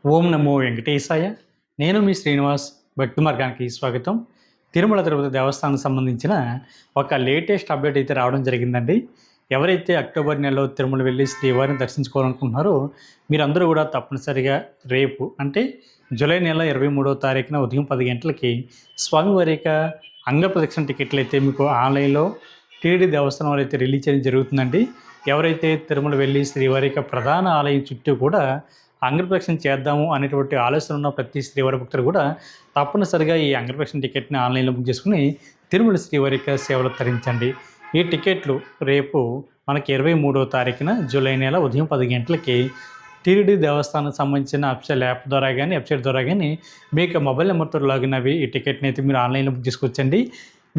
ఓం నమో వెంకటేశాయ. నేను మీ శ్రీనివాస్. భక్తి మార్గానికి స్వాగతం. తిరుమల తిరుపతి దేవస్థానం సంబంధించిన ఒక లేటెస్ట్ అప్డేట్ అయితే రావడం జరిగిందండి. ఎవరైతే అక్టోబర్ నెలలో తిరుమల వెళ్ళి శ్రీవారిని దర్శించుకోవాలనుకుంటున్నారో మీరందరూ కూడా తప్పనిసరిగా రేపు అంటే జూలై నెల 23వ తారీఖున ఉదయం 10 గంటలకి స్వామివారి యొక్క అంగప్రదక్షిణ టికెట్లు అయితే మీకు ఆన్లైన్లో టీటీడీ దేవస్థానం వారు అయితే రిలీజ్ చేయడం జరుగుతుందండి. ఎవరైతే తిరుమల వెళ్ళి శ్రీవారి యొక్క ప్రధాన ఆలయం చుట్టూ కూడా అంగప్రదక్షిణ చేద్దాము అనేటువంటి ఆలోచన ఉన్న ప్రతి శ్రీవారి భక్తులు కూడా తప్పనిసరిగా ఈ అంగప్రదక్షిణ టికెట్ని ఆన్లైన్లో బుక్ చేసుకుని తిరుమల శ్రీవారి యొక్క సేవలు తరించండి. ఈ టికెట్లు రేపు మనకి 23వ తారీఖున జూలై నెల ఉదయం 10 గంటలకి టీటీడీ దేవస్థానం సంబంధించిన అఫీషియల్ యాప్ ద్వారా కానీ వెబ్సైట్ ద్వారా కానీ మీకు మొబైల్ నెంబర్తో లాగిన్ అవి ఈ టికెట్ని అయితే మీరు ఆన్లైన్లో బుక్ చేసుకోవచ్చండి.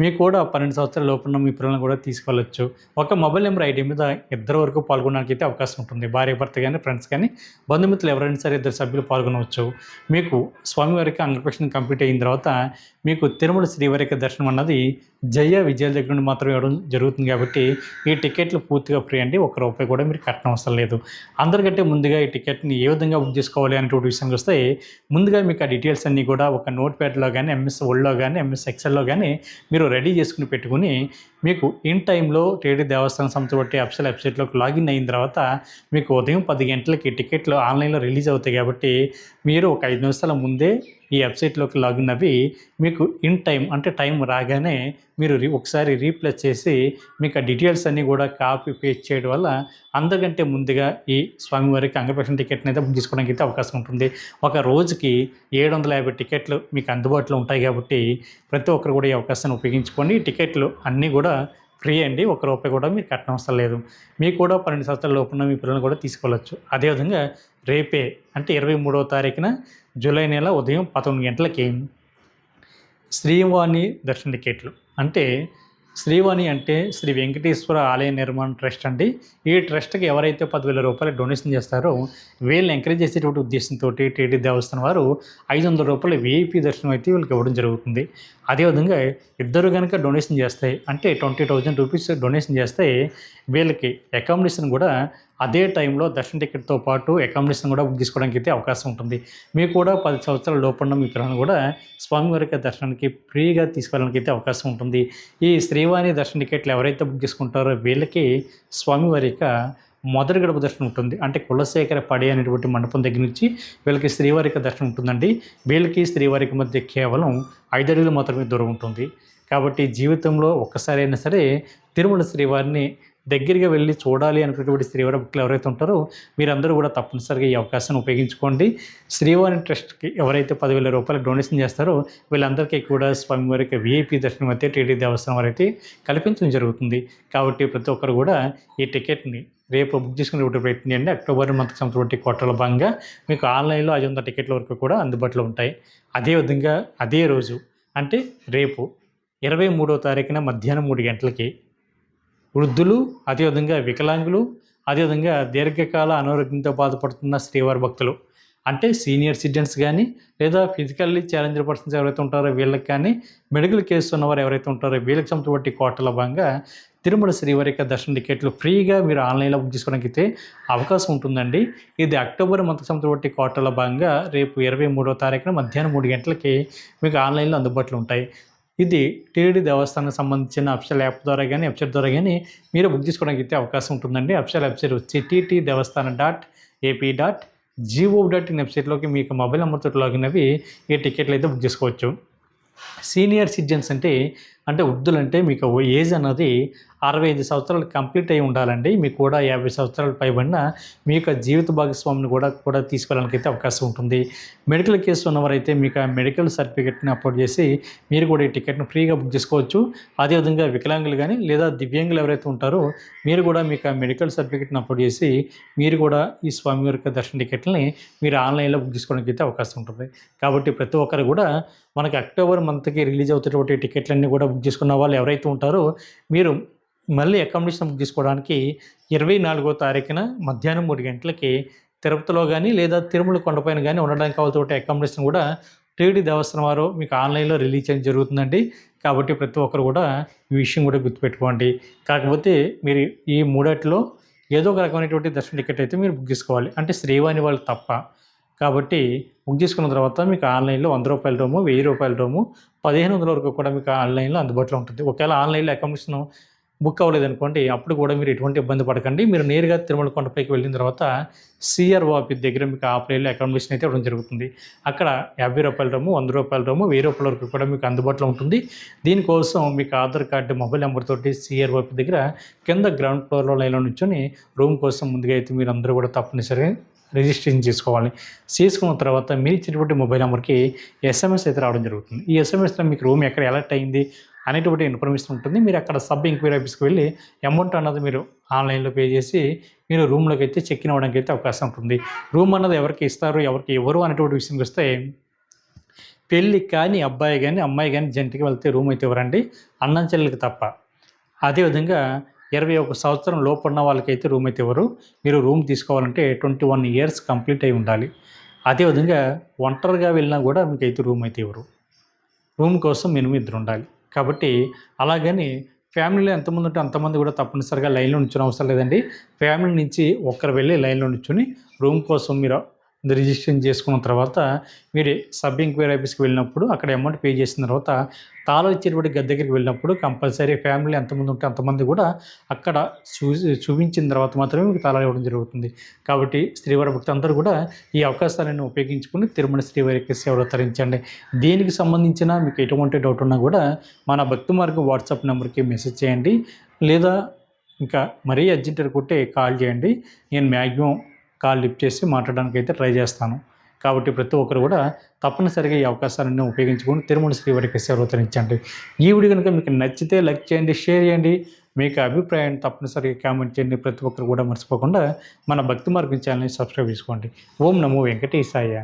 మీకు కూడా 12 సంవత్సరాల లోపున్న మీ పిల్లలను కూడా తీసుకెళ్ళొచ్చు. ఒక మొబైల్ నెంబర్ ఐడి మీద ఇద్దరు వరకు పాల్గొనడానికి అయితే అవకాశం ఉంటుంది. భార్య భర్త కానీ ఫ్రెండ్స్ కానీ బంధుమిత్రులు ఎవరైనా సరే ఇద్దరు సభ్యులు పాల్గొనవచ్చు. మీకు స్వామివారికి అంగప్రదక్షిణ కంప్లీట్ అయిన తర్వాత మీకు తిరుమల శ్రీవారి యొక్క దర్శనం అన్నది జయ విజయాల దగ్గర నుండి మాత్రం ఇవ్వడం జరుగుతుంది. కాబట్టి ఈ టికెట్లు పూర్తిగా ఫ్రీ అండి. ₹1 కూడా మీరు కట్టడం అవసరం లేదు. అందరికంటే ముందుగా ఈ టికెట్ని ఏ విధంగా బుక్ చేసుకోవాలి అనేటువంటి విషయానికి వస్తే ముందుగా మీకు ఆ డీటెయిల్స్ అన్నీ కూడా ఒక నోట్ ప్యాడ్లో కానీ ఎంఎస్ వర్డ్లో కానీ ఎంఎస్ ఎక్సెల్లో కానీ మీరు రెడీ చేసుకుని పెట్టుకుని మీకు ఇన్ టైంలో టీటీడీ దేవస్థానం సంస్థ బట్టి అఫీషియల్ వెబ్సైట్లోకి లాగిన్ అయిన తర్వాత మీకు ఉదయం 10 గంటలకి టికెట్లు ఆన్లైన్లో రిలీజ్ అవుతాయి. కాబట్టి మీరు ఒక 5 నిమిషాల ముందే ఈ వెబ్సైట్లోకి లాగిన్ అవి మీకు ఇన్ టైం అంటే టైం రాగానే మీరు ఒకసారి రీప్లేస్ చేసి మీకు ఆ డీటెయిల్స్ అన్నీ కూడా కాపీ పేస్ట్ చేయడం వల్ల అందరికంటే ముందుగా ఈ స్వామివారికి అంగప్రదక్షిణ టికెట్ని అయితే బుక్ చేసుకోవడానికి అయితే అవకాశం ఉంటుంది. ఒక రోజుకి 750 టికెట్లు మీకు అందుబాటులో ఉంటాయి. కాబట్టి ప్రతి ఒక్కరు కూడా ఈ అవకాశాన్ని ఉపయోగించుకోండి. ఈ టికెట్లు అన్నీ కూడా ఫ్రీ అండి. ₹1 కూడా మీరు కట్టడం అవసరం లేదు. మీకు కూడా 12 సంవత్సరాల లోపున్న మీ పిల్లలను కూడా తీసుకెళ్ళచ్చు. అదేవిధంగా రేపే అంటే 23వ తారీఖున జూలై నెల ఉదయం 11 గంటలకి శ్రీవాణి దర్శన టికెట్లు అంటే శ్రీవాణి అంటే శ్రీ వెంకటేశ్వర ఆలయ నిర్మాణ ట్రస్ట్ అండి. ఈ ట్రస్ట్కి ఎవరైతే ₹10,000 డొనేషన్ చేస్తారో వీళ్ళని ఎంకరేజ్ చేసేటువంటి ఉద్దేశంతో టీటీడీ దేవస్థానం వారు ₹500 వీఐపీ దర్శనం అయితే వీళ్ళకి ఇవ్వడం జరుగుతుంది. అదేవిధంగా ఇద్దరు కనుక డొనేషన్ చేస్తే అంటే ₹20,000 డొనేషన్ చేస్తే వీళ్ళకి అకామిడేషన్ కూడా అదే టైంలో దర్శన టికెట్తో పాటు అకామిడేషన్ కూడా బుక్ చేసుకోవడానికి అయితే అవకాశం ఉంటుంది. మీకు కూడా 10 సంవత్సరాల లోపున్న మీ పిల్లలను కూడా స్వామివారి యొక్క దర్శనానికి ఫ్రీగా తీసుకెళ్ళడానికి అయితే అవకాశం ఉంటుంది. ఈ శ్రీవాణి దర్శన టికెట్లు ఎవరైతే బుక్ చేసుకుంటారో వీళ్ళకి స్వామివారి యొక్క మొదటి గడప దర్శనం ఉంటుంది. అంటే కులశేఖర పడి అనేటువంటి మండపం దగ్గర నుంచి వీళ్ళకి శ్రీవారి యొక్క దర్శనం ఉంటుందండి. వీళ్ళకి శ్రీవారికి మధ్య కేవలం 5 అడుగులు మాత్రమే దూరం ఉంటుంది. కాబట్టి జీవితంలో ఒక్కసారైనా సరే తిరుమల శ్రీవారిని దగ్గరగా వెళ్ళి చూడాలి అనేటువంటి శ్రీవారి భక్తులు ఎవరైతే ఉంటారో మీరందరూ కూడా తప్పనిసరిగా ఈ అవకాశాన్ని ఉపయోగించుకోండి. శ్రీవారి ట్రస్ట్కి ఎవరైతే ₹10,000 డొనేషన్ చేస్తారో వీళ్ళందరికీ కూడా స్వామివారికి వీఐపీ దర్శనం అయితే టీటీడీ దేవస్థానం వారు అయితే కల్పించడం జరుగుతుంది. కాబట్టి ప్రతి ఒక్కరు కూడా ఈ టికెట్ని రేపు బుక్ చేసుకునే ప్రయత్నం చేయండి. అక్టోబర్ మంత్ సంవత్సరం కోటల భాగంగా మీకు ఆన్లైన్లో 500 టికెట్ల వరకు కూడా అందుబాటులో ఉంటాయి. అదేవిధంగా అదే రోజు అంటే రేపు 23వ తారీఖున మధ్యాహ్నం 3 గంటలకి వృద్ధులు అదేవిధంగా వికలాంగులు అదేవిధంగా దీర్ఘకాల అనారోగ్యంతో బాధపడుతున్న శ్రీవారి భక్తులు అంటే సీనియర్ సిటిజన్స్ కానీ లేదా ఫిజికల్లీ ఛాలెంజ్డ్ పర్సన్స్ ఎవరైతే ఉంటారో వీళ్ళకి కానీ మెడికల్ కేసు ఉన్నవారు ఎవరైతే ఉంటారో వీళ్ళకి సంబంధించి కోటల భాగంగా తిరుమల శ్రీవారి యొక్క దర్శన టికెట్లు ఫ్రీగా మీరు ఆన్లైన్లో బుక్ చేసుకోవడానికి అయితే అవకాశం ఉంటుందండి. ఇది అక్టోబర్ మంత్ సంబంధించి కోటల భాగంగా రేపు 23వ తారీఖున మధ్యాహ్నం 3 గంటలకి మీకు ఆన్లైన్లో అందుబాటులో ఉంటాయి. ఇది టీటీడీ దేవస్థానానికి సంబంధించిన అఫీషియల్ యాప్ ద్వారా కానీ వెబ్సైట్ ద్వారా కానీ మీరు బుక్ చేసుకోవడానికి అయితే అవకాశం ఉంటుందండి. అఫీషియల్ వెబ్సైట్ వచ్చి ttdevaస్థానం.ap.gov.in వెబ్సైట్లోకి మీకు మొబైల్ నెంబర్తో లాగిన్ అవి ఈ టికెట్లు అయితే బుక్ చేసుకోవచ్చు. సీనియర్ సిటిజన్స్ అంటే వృద్ధులంటే మీకు ఏజ్ అన్నది 65 సంవత్సరాలు కంప్లీట్ అయి ఉండాలండి. మీకు కూడా 50 సంవత్సరాలు పైబడిన మీ యొక్క జీవిత భాగస్వామిని కూడా తీసుకెళ్ళడానికి అయితే అవకాశం ఉంటుంది. మెడికల్ కేసు ఉన్నవారైతే మీకు ఆ మెడికల్ సర్టిఫికెట్ని అప్లోడ్ చేసి మీరు కూడా ఈ టికెట్ని ఫ్రీగా బుక్ చేసుకోవచ్చు. అదేవిధంగా వికలాంగులు కానీ లేదా దివ్యాంగులు ఎవరైతే ఉంటారో మీరు కూడా మీకు ఆ మెడికల్ సర్టిఫికెట్ని అప్లోడ్ చేసి మీరు కూడా ఈ స్వామివారి యొక్క దర్శన టికెట్ని మీరు ఆన్లైన్లో బుక్ చేసుకోవడానికి అయితే అవకాశం ఉంటుంది. కాబట్టి ప్రతి ఒక్కరు కూడా మనకి అక్టోబర్ మంత్కి రిలీజ్ అవుతున్నటువంటి టికెట్లన్నీ కూడా బుక్ చేసుకున్న వాళ్ళు ఎవరైతే ఉంటారో మీరు మళ్ళీ అకామిడేషన్ బుక్ చేసుకోవడానికి 24వ తారీఖున మధ్యాహ్నం 3 గంటలకి తిరుపతిలో కానీ లేదా తిరుమల కొండపైన కానీ ఉండడానికి కావాల్సిన అకామిడేషన్ కూడా టీటీడీ దేవస్థానం వారు మీకు ఆన్లైన్లో రిలీజ్ చేయడం జరుగుతుందండి. కాబట్టి ప్రతి ఒక్కరు కూడా ఈ విషయం కూడా గుర్తుపెట్టుకోండి. కాకపోతే మీరు ఈ మూడిట్లో ఏదో ఒక రకమైనటువంటి దర్శన టికెట్ అయితే మీరు బుక్ చేసుకోవాలి. అంటే శ్రీవాణి వాళ్ళు తప్ప. కాబట్టి బుక్ చేసుకున్న తర్వాత మీకు ఆన్లైన్లో రూ. 100 రూము, రూ. 1000 రూము, 1500 వరకు కూడా మీకు ఆన్లైన్లో అందుబాటులో ఉంటుంది. ఒకవేళ ఆన్లైన్లో అకామిడేషన్ బుక్ అవ్వలేదనుకోండి, అప్పుడు కూడా మీరు ఎటువంటి ఇబ్బంది పడకండి. మీరు నేరుగా తిరుమల కొండపైకి వెళ్ళిన తర్వాత సిఆర్ఓ ఆఫీస్ దగ్గర మీకు ఆఫ్లైన్లో అకామిడేషన్ అయితే ఇవ్వడం జరుగుతుంది. అక్కడ రూ. 50 రూము, రూ. 100 రూము, రూ. 1000 వరకు కూడా మీకు అందుబాటులో ఉంటుంది. దీనికోసం మీకు ఆధార్ కార్డు, మొబైల్ నెంబర్ తోటి సిఆర్ఓ ఆఫీస్ దగ్గర కింద గ్రౌండ్ ఫ్లోర్లో లైన్లో నుంచొని రూమ్ కోసం ముందుగా అయితే మీరు అందరూ కూడా తప్పనిసరిగా రిజిస్ట్రేషన్ చేసుకోవాలి. చేసుకున్న తర్వాత మీరు ఇచ్చినటువంటి మొబైల్ నెంబర్కి ఎస్ఎంఎస్ అయితే రావడం జరుగుతుంది. ఈ ఎస్ఎంఎస్లో మీకు రూమ్ ఎక్కడ అలర్ట్ అయింది అనేటువంటి ఇన్ఫర్మేషన్ ఉంటుంది. మీరు అక్కడ సబ్ ఎంక్వైరీ ఆఫీస్కి వెళ్ళి అమౌంట్ అన్నది మీరు ఆన్లైన్లో పే చేసి మీరు రూమ్లోకి అయితే చెక్ ఇన్ అవ్వడానికి అయితే అవకాశం ఉంటుంది. రూమ్ అన్నది ఎవరికి ఇస్తారు, ఎవరికి ఇవ్వరు అనేటువంటి విషయానికి వస్తే, పెళ్ళి కానీ అబ్బాయి కానీ అమ్మాయి కానీ జంటకి వెళ్తే రూమ్ అయితే ఇవ్వరండి, అన్నం చెల్లెలకి తప్ప. అదేవిధంగా 21 సంవత్సరం లోపు ఉన్న వాళ్ళకైతే రూమ్ అయితే ఇవ్వరు. మీరు రూమ్ తీసుకోవాలంటే 21 ఇయర్స్ కంప్లీట్ అయి ఉండాలి. అదేవిధంగా ఒంటరిగా వెళ్ళినా కూడా మీకైతే రూమ్ అయితే ఇవ్వరు. రూమ్ కోసం మినిమం 2 ఉండాలి. కాబట్టి అలాగని ఫ్యామిలీలో ఎంతమంది ఉంటే అంతమంది కూడా తప్పనిసరిగా లైన్లో నిల్చొని అవసరం లేదండి. ఫ్యామిలీ నుంచి ఒక్కరు వెళ్ళి లైన్లో నిల్చొని రూమ్ కోసం మీరు రిజిస్ట్రేషన్ చేసుకున్న తర్వాత మీరు సబ్ ఎంక్వైరీ ఆఫీస్కి వెళ్ళినప్పుడు అక్కడ అమౌంట్ పే చేసిన తర్వాత తాళం ఇచ్చేటువంటి గది దగ్గరికి వెళ్ళినప్పుడు కంపల్సరీ ఫ్యామిలీ ఎంతమంది ఉంటే అంతమంది కూడా అక్కడ చూపించిన తర్వాత మాత్రమే మీకు తాళాలు ఇవ్వడం జరుగుతుంది. కాబట్టి శ్రీవారి భక్తులందరూ కూడా ఈ అవకాశాలను ఉపయోగించుకుని తిరుమల శ్రీవారికి సేవలు తరించండి. దీనికి సంబంధించిన మీకు ఎటువంటి డౌట్ ఉన్నా కూడా మన భక్తి మార్గం వాట్సాప్ నెంబర్కి మెసేజ్ చేయండి, లేదా ఇంకా మరీ అర్జెంట్ అనుకుంటే కాల్ చేయండి. నేను మ్యాక్సిమం కాల్ లిఫ్ట్ చేసి మాట్లాడడానికి అయితే ట్రై చేస్తాను. కాబట్టి ప్రతి ఒక్కరు కూడా తప్పనిసరిగా ఈ అవకాశాలను ఉపయోగించుకొని తిరుమల శ్రీవారికి సేవలు తరించండి. ఈ వీడియో కనుక మీకు నచ్చితే లైక్ చేయండి, షేర్ చేయండి. మీకు అభిప్రాయాన్ని తప్పనిసరిగా కామెంట్ చేయండి. ప్రతి ఒక్కరు కూడా మర్చిపోకుండా మన భక్తి మార్గం ఛానల్ని సబ్స్క్రైబ్ చేసుకోండి. ఓం నమో వెంకటేశాయ.